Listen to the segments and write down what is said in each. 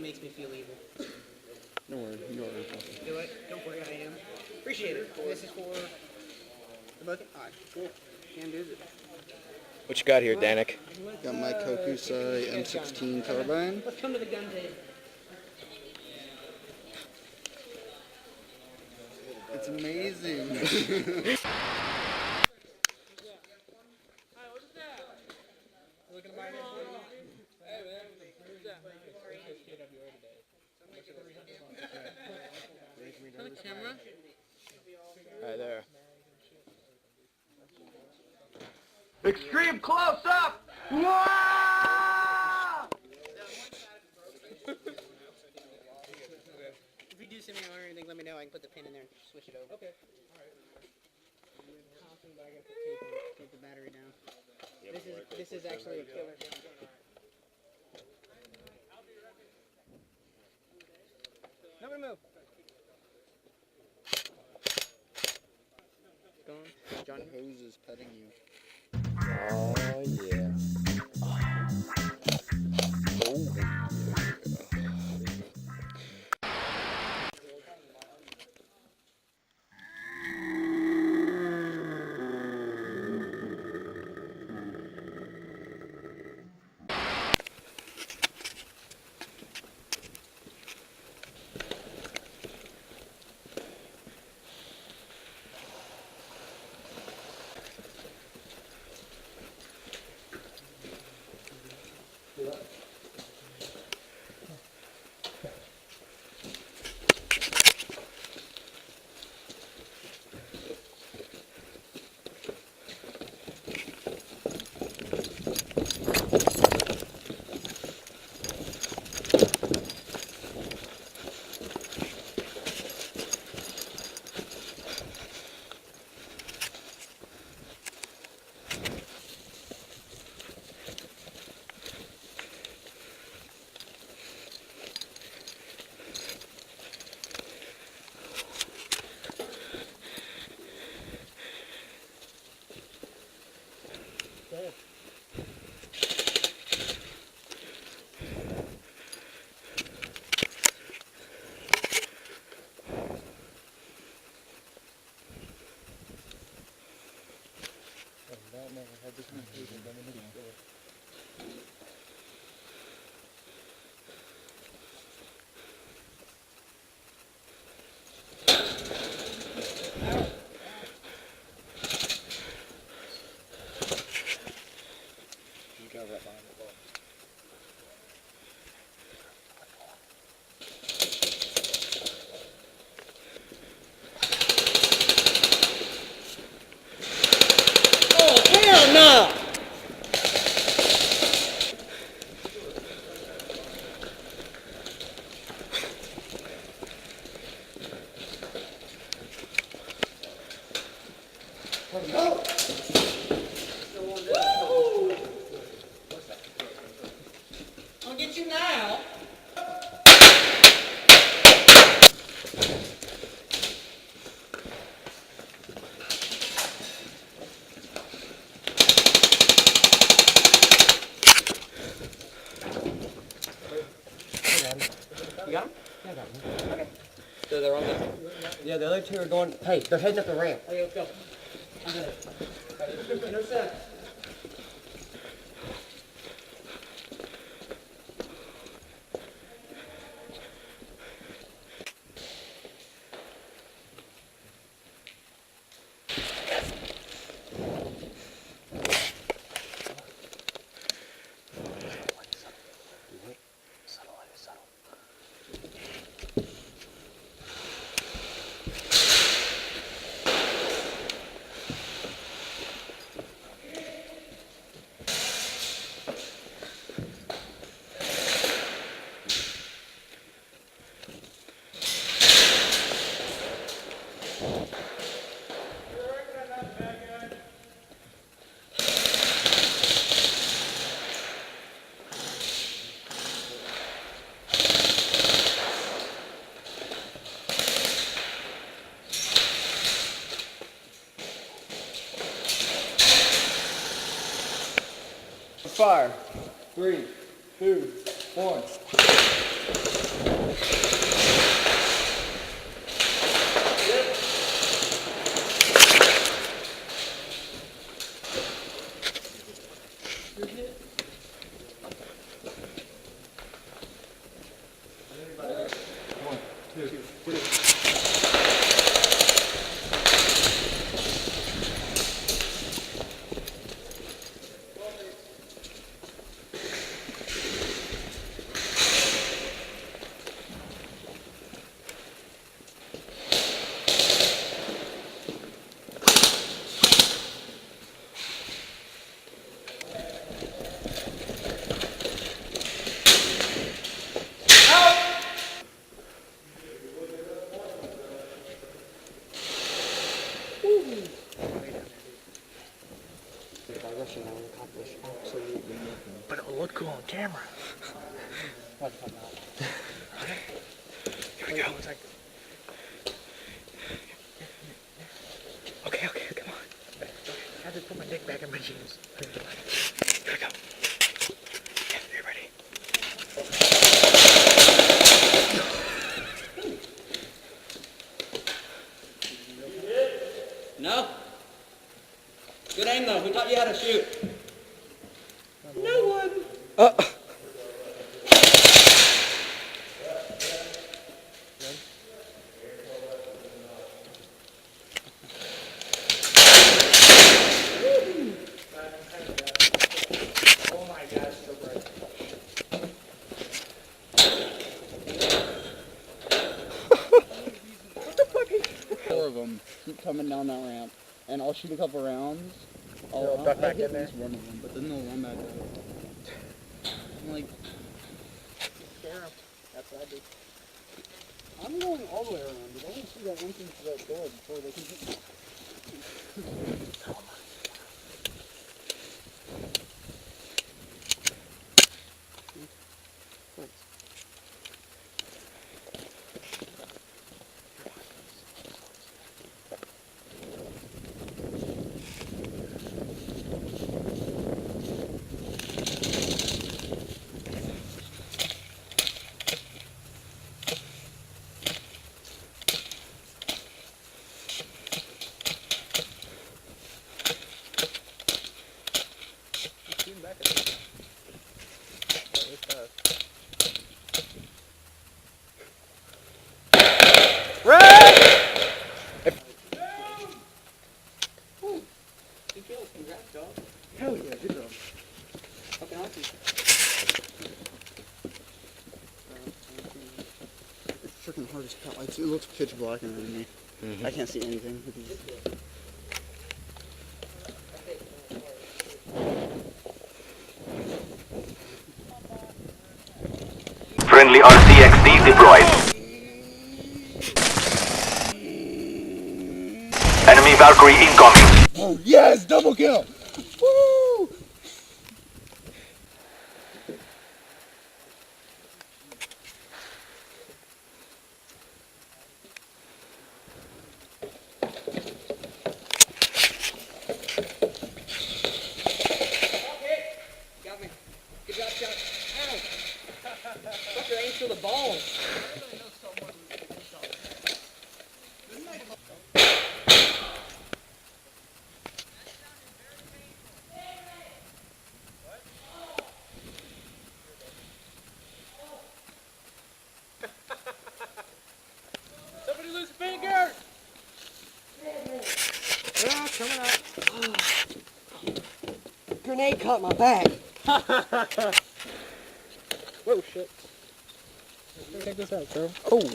makes me feel evil. Don't worry, you are evil. Do it. Don't worry, I am. Appreciate it. This is for the bucket. Alright, cool. Can't do it. What you got here, Danik? Got my Kokusai M16 carbine. Let's come to the gun table. It's amazing. Camera? Right there. Extreme close up! Whoa! If you do send me on or anything, let me know. I can put the pin in there and switch it over. Okay. Alright. Take the battery down. This is actually a killer. Nobody move. John Hose is petting you. Oh, yeah. Oh, yeah. I'll get you now. You got them? Yeah, I got them. Okay. So they're on the... Yeah, the other two are going... Hey, they're heading up the ramp. Okay, let's go. I'm good. Intercept. Fire. 3, 2, 1. mission I will accomplish absolutely nothing. But it'll look cool on camera. What the fuck not? Here we go. Okay, come on. I have to put my dick back in my jeans. Here we go. Yeah, you ready? No? Good aim though. Who taught you how to shoot? No one. Four of them keep coming down that ramp, and I'll shoot a couple rounds. I'll duck back hit in there. at least one of them, but then they'll run back out. I'm like, That's what I do. I'm going all the way around, but I want to see that entrance to that door before they can hit me. Hell yeah, good job. Fucking awesome. It's freaking hard as hell. It looks pitch black in front of me. I can't see anything. Friendly RCXD deployed. Enemy Valkyrie incoming. Oh yes, double kill! Woo! Got me. Good job, shot. Ow. Fucker aims for the balls. Somebody lose a finger! Yeah, coming up. Grenade caught my back. Whoa, shit. Check this out, bro. Oh.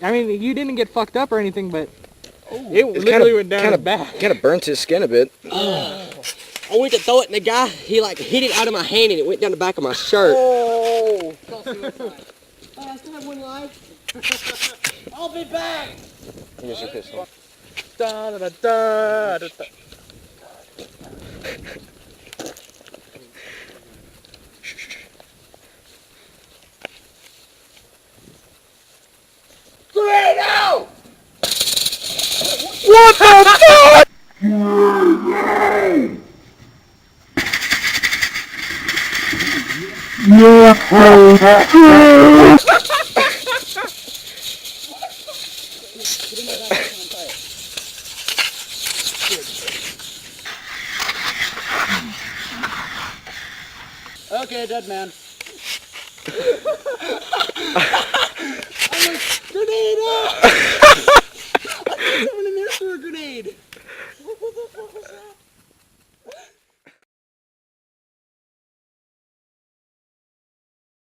I mean, you didn't get fucked up or anything, but it It literally went down his back. Kind of burnt his skin a bit. I went to throw it, and the guy, he like hit it out of my hand, and it went down the back of my shirt. Oh! I still have one life. I'll be back. Here's your pistol. Da, da, da, da, da, da. What the fuck? Okay, dead man.